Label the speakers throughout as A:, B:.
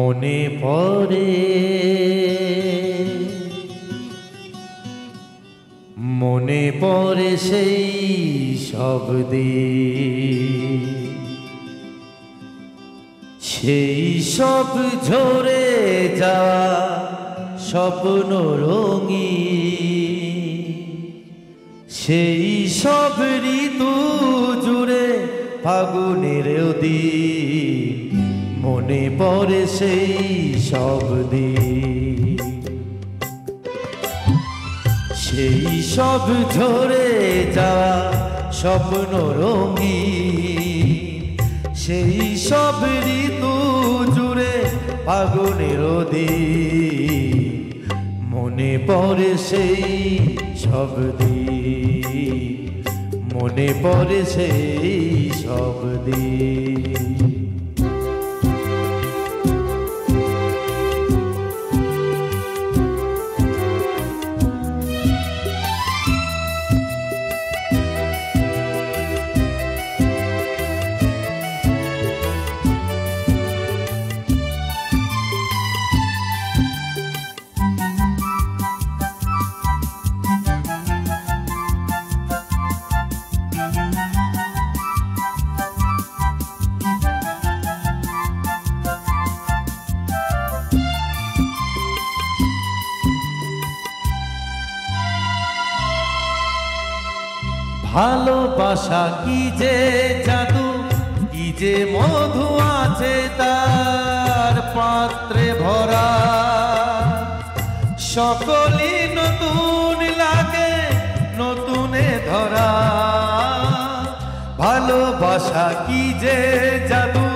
A: মনে পড়ে মনে পড়ে সেই সব দিন, সেই সব ঝরে যাওয়া স্বপ্ন রঙিন, সেই সব ঋতু জুড়ে ফাগুনের দিন, মনে পড়ে সেই সব দিন। সেই সব ঝরে যাওয়া স্বপ্ন রঙিন, সেই সব ঋতু জুড়ে ফাগুনের দিন, মনে পড়ে সেই সব দিন, মনে পড়ে সেই সব দিন। ভালোবাসা কি যে জাদু, কি যে মধু আছে তার পাত্রে ভরা, সকলই নতুন লাগে নতুনে ধরা। ভালোবাসা কি যে জাদু,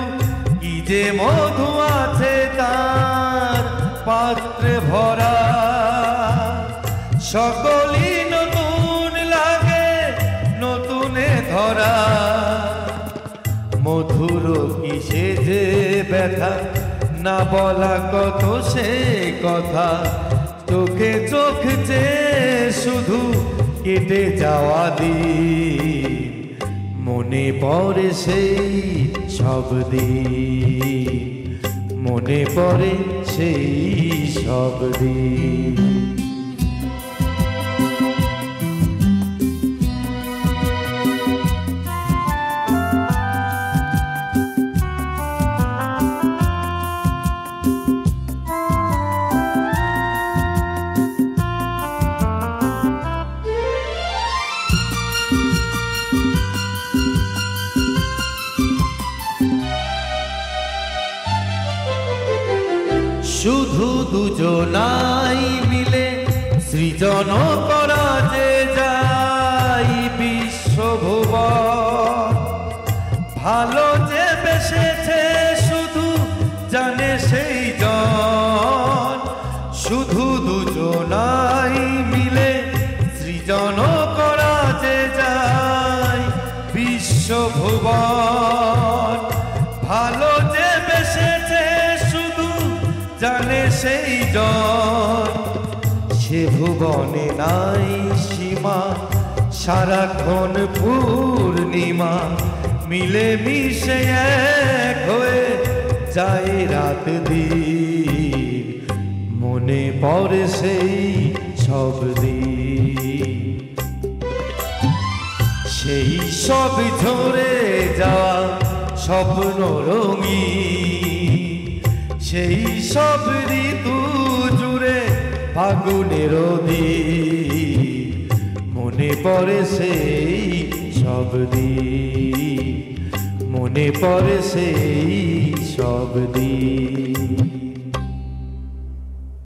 A: কি যে মধু আছে তার পাত্রে ভরা, সকলই ধরা। মধুর কিসে যে ব্যথা, না বলা কত সে কথা, চোখে চোখ যে শুধু কেটে যাওয়া দিন, মনে পড়ে সেই সব দিন, মনে পড়ে সেই সব দিন। শুধু দুজনাই মিলে সৃজন করা যে যায় বিশ্বভুবন, ভালো যে বেসেছে শুধু জানে সেই জন। শুধু দুজনাই মিলে সৃজন করা যে যায় বিশ্বভুবন, ভালো যে বেসেছে জানে সেই জন। সে ভুবনে নাই সীমা, সারাক্ষণ পূর্ণিমা, মিলে মিশে এক হয়ে যায় রাত দিন, মনে পড়ে সেই সব দিন। সেই সব ঝরে যাওয়া স্বপ্ন রঙিন, সেই সব ঋতু জুড়ে ফাগুনের দিন, মনে পড়ে সেই সব দিন, মনে পড়ে সেই সব দিন।